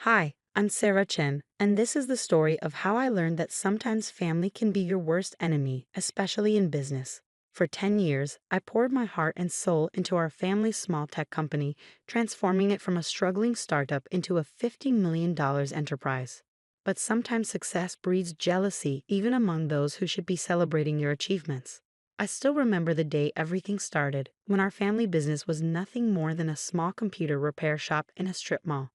Hi, I'm Sarah Chen, and this is the story of how I learned that sometimes family can be your worst enemy, especially in business. For 10 years, I poured my heart and soul into our family's small tech company, transforming it from a struggling startup into a $50 million enterprise. But sometimes success breeds jealousy even among those who should be celebrating your achievements. I still remember the day everything started, when our family business was nothing more than a small computer repair shop in a strip mall.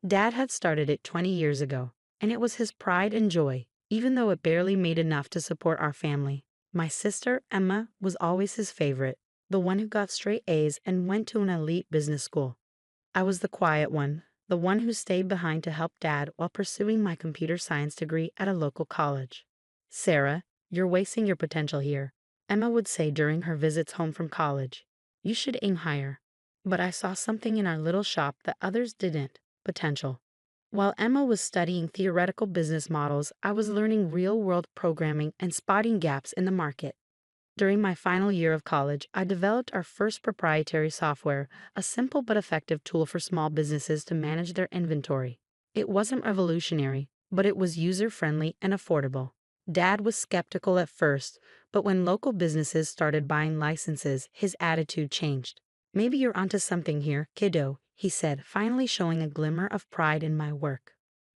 Dad had started it 20 years ago, and it was his pride and joy, even though it barely made enough to support our family. My sister, Emma, was always his favorite, the one who got straight A's and went to an elite business school. I was the quiet one, the one who stayed behind to help Dad while pursuing my computer science degree at a local college. Sarah, you're wasting your potential here, Emma would say during her visits home from college. You should aim higher. But I saw something in our little shop that others didn't: potential. While Emma was studying theoretical business models, I was learning real world programming and spotting gaps in the market. During my final year of college, I developed our first proprietary software, a simple but effective tool for small businesses to manage their inventory. It wasn't revolutionary, but it was user friendly and affordable. Dad was skeptical at first, but when local businesses started buying licenses, his attitude changed. Maybe you're onto something here, kiddo, he said, finally showing a glimmer of pride in my work.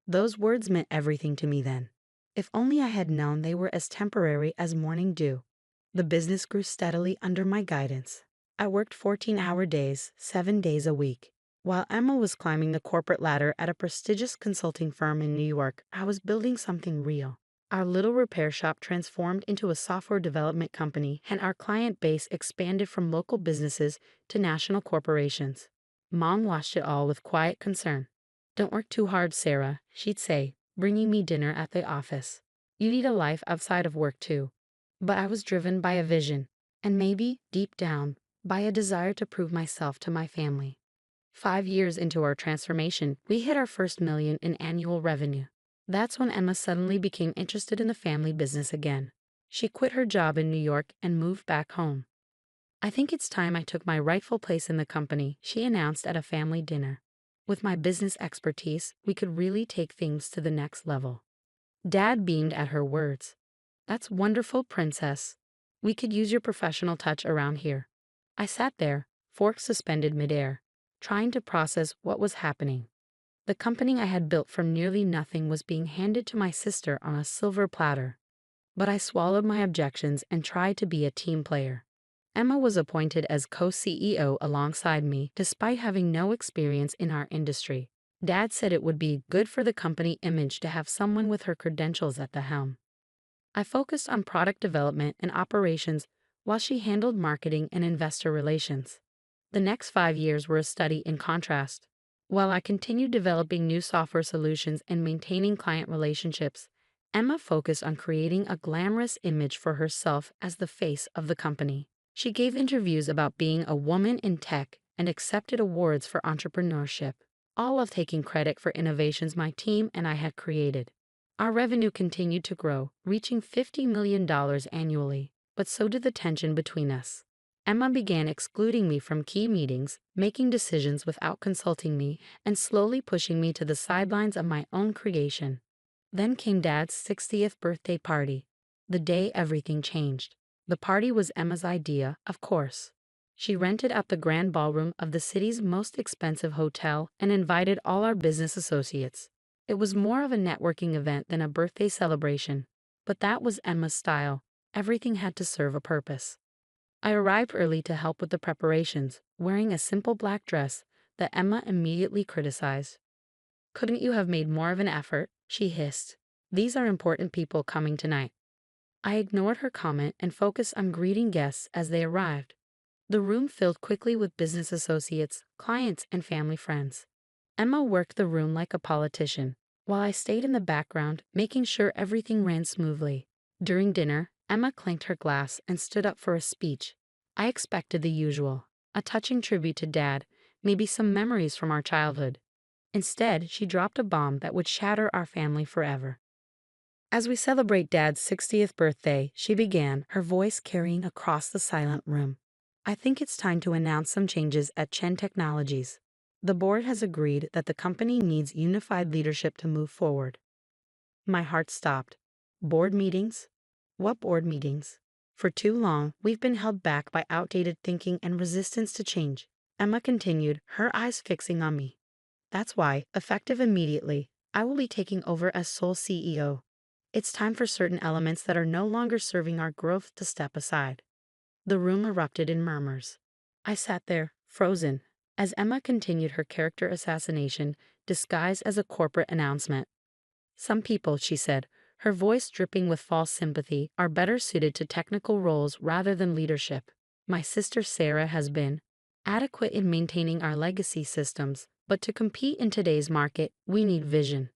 Those words meant everything to me then. If only I had known they were as temporary as morning dew. The business grew steadily under my guidance. I worked 14-hour days, 7 days a week. While Emma was climbing the corporate ladder at a prestigious consulting firm in New York, I was building something real. Our little repair shop transformed into a software development company, and our client base expanded from local businesses to national corporations. Mom watched it all with quiet concern. "Don't work too hard, Sarah," she'd say, bringing me dinner at the office. "You need a life outside of work, too." But I was driven by a vision, and maybe, deep down, by a desire to prove myself to my family. 5 years into our transformation, we hit our first million in annual revenue. That's when Emma suddenly became interested in the family business again. She quit her job in New York and moved back home. "I think it's time I took my rightful place in the company," she announced at a family dinner. "With my business expertise, we could really take things to the next level." Dad beamed at her words. "That's wonderful, Princess. We could use your professional touch around here." I sat there, fork suspended midair, trying to process what was happening. The company I had built from nearly nothing was being handed to my sister on a silver platter. But I swallowed my objections and tried to be a team player. Emma was appointed as co-CEO alongside me, despite having no experience in our industry. Dad said it would be good for the company image to have someone with her credentials at the helm. I focused on product development and operations while she handled marketing and investor relations. The next 5 years were a study in contrast. While I continued developing new software solutions and maintaining client relationships, Emma focused on creating a glamorous image for herself as the face of the company. She gave interviews about being a woman in tech and accepted awards for entrepreneurship, all of taking credit for innovations my team and I had created. Our revenue continued to grow, reaching $50 million annually, but so did the tension between us. Emma began excluding me from key meetings, making decisions without consulting me, and slowly pushing me to the sidelines of my own creation. Then came Dad's 60th birthday party, the day everything changed. The party was Emma's idea, of course. She rented out the grand ballroom of the city's most expensive hotel and invited all our business associates. It was more of a networking event than a birthday celebration, but that was Emma's style. Everything had to serve a purpose. I arrived early to help with the preparations, wearing a simple black dress that Emma immediately criticized. "Couldn't you have made more of an effort?" she hissed. "These are important people coming tonight." I ignored her comment and focused on greeting guests as they arrived. The room filled quickly with business associates, clients, and family friends. Emma worked the room like a politician, while I stayed in the background, making sure everything ran smoothly. During dinner, Emma clanked her glass and stood up for a speech. I expected the usual, a touching tribute to Dad, maybe some memories from our childhood. Instead, she dropped a bomb that would shatter our family forever. "As we celebrate Dad's 60th birthday," she began, her voice carrying across the silent room, "I think it's time to announce some changes at Chen Technologies. The board has agreed that the company needs unified leadership to move forward. My heart stopped. Board meetings? What board meetings? For too long, we've been held back by outdated thinking and resistance to change. Emma continued, her eyes fixing on me. That's why, effective immediately, I will be taking over as sole CEO. It's time for certain elements that are no longer serving our growth to step aside. The room erupted in murmurs. I sat there, frozen, as Emma continued her character assassination, disguised as a corporate announcement. Some people, she said, her voice dripping with false sympathy, are better suited to technical roles rather than leadership. My sister Sarah has been adequate in maintaining our legacy systems, but to compete in today's market, we need vision.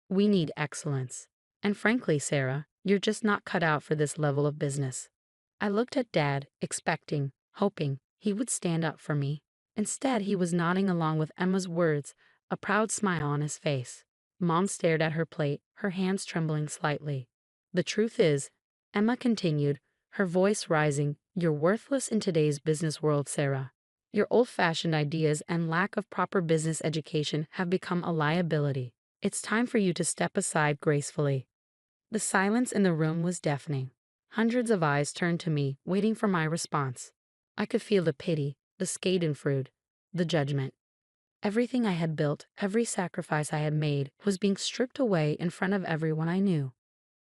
We need excellence. And frankly, Sarah, you're just not cut out for this level of business. I looked at Dad, expecting, hoping, he would stand up for me. Instead, he was nodding along with Emma's words, a proud smile on his face. Mom stared at her plate, her hands trembling slightly. The truth is, Emma continued, her voice rising, you're worthless in today's business world, Sarah. Your old-fashioned ideas and lack of proper business education have become a liability. It's time for you to step aside gracefully. The silence in the room was deafening. Hundreds of eyes turned to me, waiting for my response. I could feel the pity, the schadenfreude, the judgment. Everything I had built, every sacrifice I had made, was being stripped away in front of everyone I knew.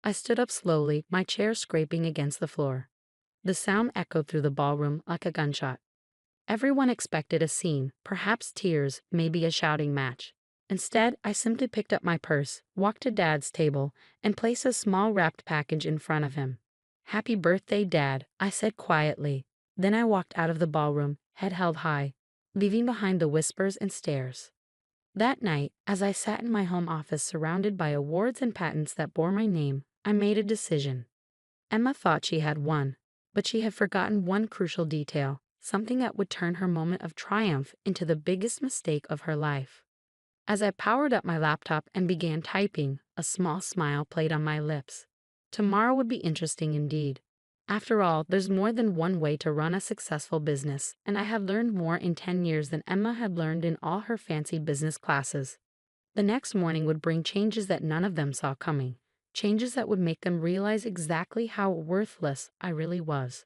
I stood up slowly, my chair scraping against the floor. The sound echoed through the ballroom like a gunshot. Everyone expected a scene, perhaps tears, maybe a shouting match. Instead, I simply picked up my purse, walked to Dad's table, and placed a small wrapped package in front of him. Happy birthday, Dad, I said quietly. Then I walked out of the ballroom, head held high, leaving behind the whispers and stares. That night, as I sat in my home office surrounded by awards and patents that bore my name, I made a decision. Emma thought she had won, but she had forgotten one crucial detail, something that would turn her moment of triumph into the biggest mistake of her life. As I powered up my laptop and began typing, a small smile played on my lips. Tomorrow would be interesting indeed. After all, there's more than one way to run a successful business, and I had learned more in 10 years than Emma had learned in all her fancy business classes. The next morning would bring changes that none of them saw coming, changes that would make them realize exactly how worthless I really was.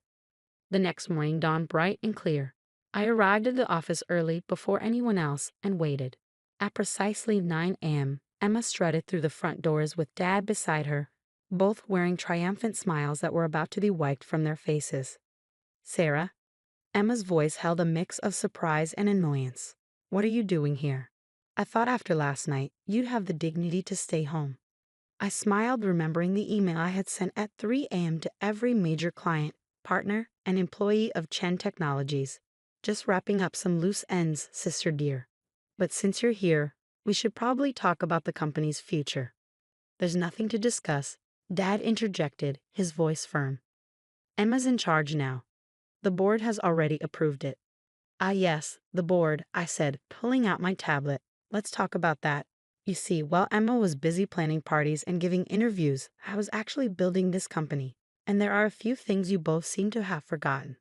The next morning dawned bright and clear. I arrived at the office early before anyone else and waited. At precisely 9 a.m., Emma strutted through the front doors with Dad beside her, both wearing triumphant smiles that were about to be wiped from their faces. Sarah? Emma's voice held a mix of surprise and annoyance. What are you doing here? I thought after last night, you'd have the dignity to stay home. I smiled, remembering the email I had sent at 3 a.m. to every major client, partner, and employee of Chen Technologies. Just wrapping up some loose ends, sister dear. But since you're here, we should probably talk about the company's future. There's nothing to discuss, Dad interjected, his voice firm. Emma's in charge now. The board has already approved it. Ah yes, the board, I said, pulling out my tablet. Let's talk about that. You see, while Emma was busy planning parties and giving interviews, I was actually building this company. And there are a few things you both seem to have forgotten.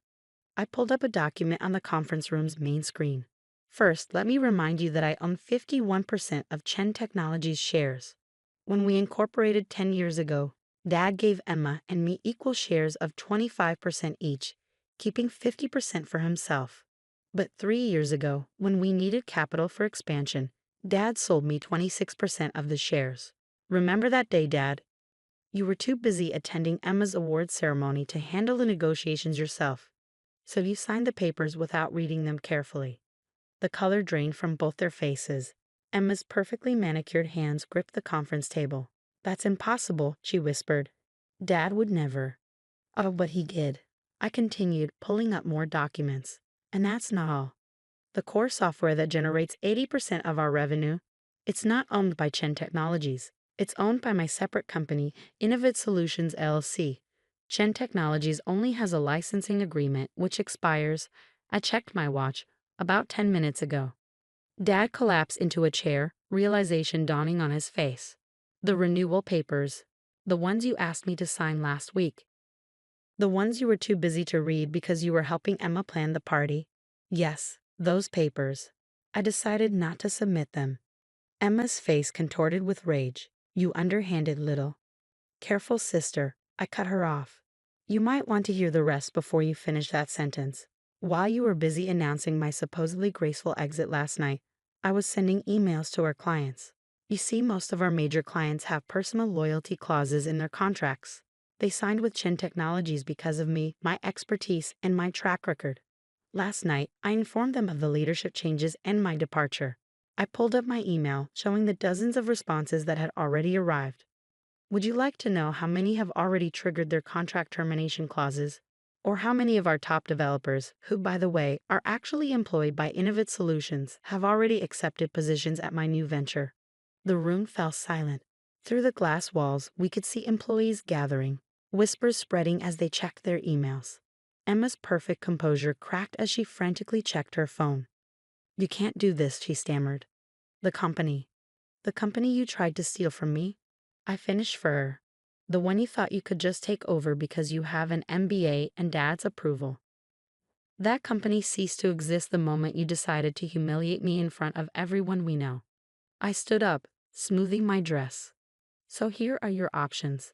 I pulled up a document on the conference room's main screen. First, let me remind you that I own 51% of Chen Technologies shares. When we incorporated 10 years ago, Dad gave Emma and me equal shares of 25% each, keeping 50% for himself. But 3 years ago, when we needed capital for expansion, Dad sold me 26% of the shares. Remember that day, Dad? You were too busy attending Emma's award ceremony to handle the negotiations yourself, so you signed the papers without reading them carefully. The color drained from both their faces. Emma's perfectly manicured hands gripped the conference table. That's impossible, she whispered. Dad would never. Oh, but he did. I continued, pulling up more documents. And that's not all. The core software that generates 80% of our revenue, it's not owned by Chen Technologies. It's owned by my separate company, Innovate Solutions LLC. Chen Technologies only has a licensing agreement which expires, I checked my watch, about 10 minutes ago. Dad collapsed into a chair, realization dawning on his face. The renewal papers. The ones you asked me to sign last week. The ones you were too busy to read because you were helping Emma plan the party. Yes, those papers. I decided not to submit them. Emma's face contorted with rage. You underhanded little. Careful, sister, I cut her off. You might want to hear the rest before you finish that sentence. While you were busy announcing my supposedly graceful exit last night, I was sending emails to our clients. You see, most of our major clients have personal loyalty clauses in their contracts. They signed with Chin Technologies because of me, my expertise, and my track record. Last night, I informed them of the leadership changes and my departure. I pulled up my email, showing the dozens of responses that had already arrived. Would you like to know how many have already triggered their contract termination clauses? Or how many of our top developers, who, by the way, are actually employed by Innovate Solutions, have already accepted positions at my new venture? The room fell silent. Through the glass walls, we could see employees gathering, whispers spreading as they checked their emails. Emma's perfect composure cracked as she frantically checked her phone. You can't do this, she stammered. The company. The company you tried to steal from me? I finished for her. The one you thought you could just take over because you have an MBA and Dad's approval. That company ceased to exist the moment you decided to humiliate me in front of everyone we know. I stood up, smoothing my dress. So here are your options.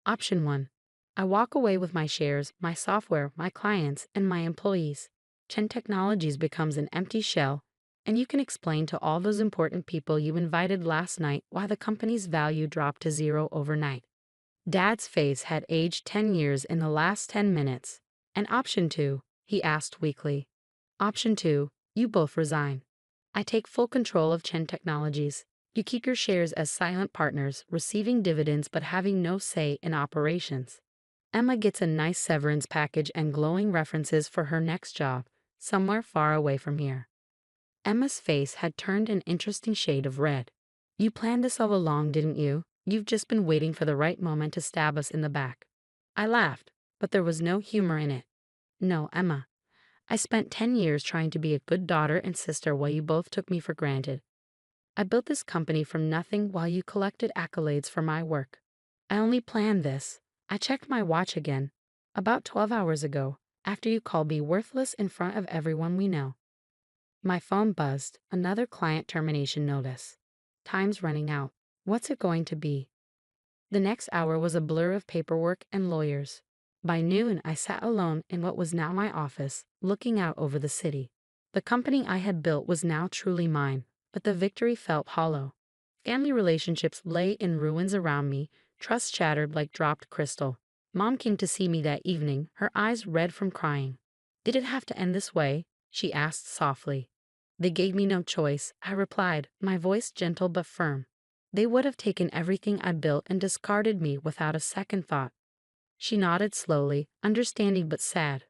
Option 1. I walk away with my shares, my software, my clients, and my employees. Chen Technologies becomes an empty shell, and you can explain to all those important people you invited last night why the company's value dropped to zero overnight. Dad's face had aged 10 years in the last 10 minutes. And option 2, he asked weakly. Option 2, you both resign. I take full control of Chen Technologies. You keep your shares as silent partners, receiving dividends but having no say in operations. Emma gets a nice severance package and glowing references for her next job, somewhere far away from here. Emma's face had turned an interesting shade of red. You planned this all along, didn't you? You've just been waiting for the right moment to stab us in the back. I laughed, but there was no humor in it. No, Emma. I spent 10 years trying to be a good daughter and sister while you both took me for granted. I built this company from nothing while you collected accolades for my work. I only planned this. I checked my watch again, about 12 hours ago, after you called me worthless in front of everyone we know. My phone buzzed, another client termination notice. Time's running out. What's it going to be? The next hour was a blur of paperwork and lawyers. By noon, I sat alone in what was now my office, looking out over the city. The company I had built was now truly mine, but the victory felt hollow. Family relationships lay in ruins around me, trust shattered like dropped crystal. Mom came to see me that evening, her eyes red from crying. Did it have to end this way? She asked softly. They gave me no choice, I replied, my voice gentle but firm. They would have taken everything I built and discarded me without a second thought. She nodded slowly, understanding but sad.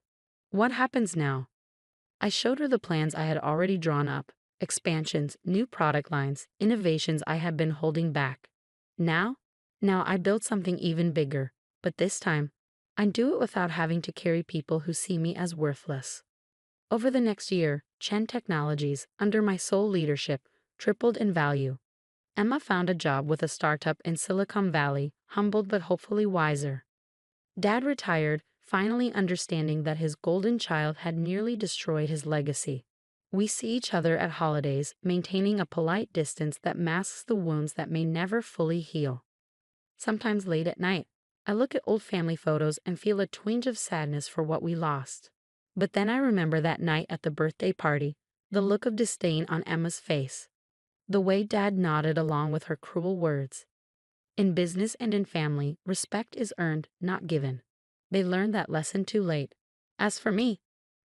What happens now? I showed her the plans I had already drawn up, expansions, new product lines, innovations I had been holding back. Now? Now I build something even bigger, but this time, I do it without having to carry people who see me as worthless. Over the next year, Chen Technologies, under my sole leadership, tripled in value. Emma found a job with a startup in Silicon Valley, humbled but hopefully wiser. Dad retired, finally understanding that his golden child had nearly destroyed his legacy. We see each other at holidays, maintaining a polite distance that masks the wounds that may never fully heal. Sometimes late at night, I look at old family photos and feel a twinge of sadness for what we lost. But then I remember that night at the birthday party, the look of disdain on Emma's face, the way Dad nodded along with her cruel words. In business and in family, respect is earned, not given. They learned that lesson too late. As for me,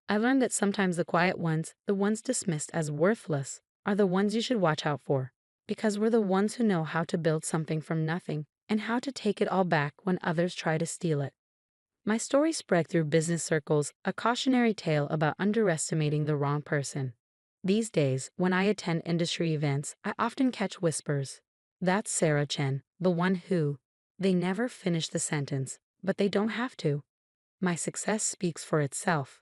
I learned that sometimes the quiet ones, the ones dismissed as worthless, are the ones you should watch out for, because we're the ones who know how to build something from nothing and how to take it all back when others try to steal it. My story spread through business circles, a cautionary tale about underestimating the wrong person. These days, when I attend industry events, I often catch whispers. That's Sarah Chen, the one who. They never finish the sentence, but they don't have to. My success speaks for itself.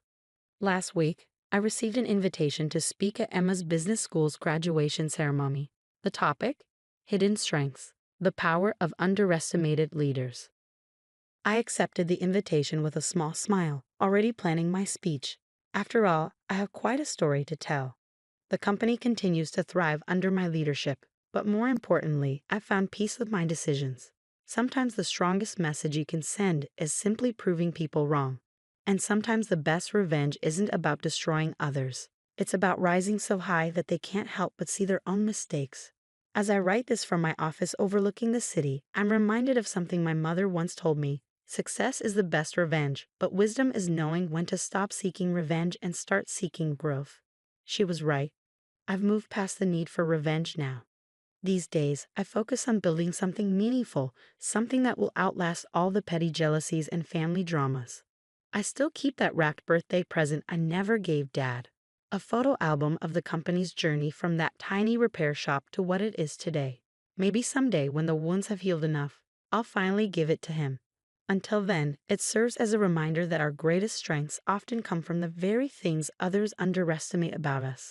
Last week, I received an invitation to speak at Emma's Business School's graduation ceremony. The topic? Hidden Strengths, the Power of Underestimated Leaders. I accepted the invitation with a small smile, already planning my speech. After all, I have quite a story to tell. The company continues to thrive under my leadership, but more importantly, I found peace with my decisions. Sometimes the strongest message you can send is simply proving people wrong. And sometimes the best revenge isn't about destroying others. It's about rising so high that they can't help but see their own mistakes. As I write this from my office overlooking the city, I'm reminded of something my mother once told me. Success is the best revenge, but wisdom is knowing when to stop seeking revenge and start seeking growth. She was right. I've moved past the need for revenge now. These days, I focus on building something meaningful, something that will outlast all the petty jealousies and family dramas. I still keep that wrapped birthday present I never gave Dad. A photo album of the company's journey from that tiny repair shop to what it is today. Maybe someday, when the wounds have healed enough, I'll finally give it to him. Until then, it serves as a reminder that our greatest strengths often come from the very things others underestimate about us.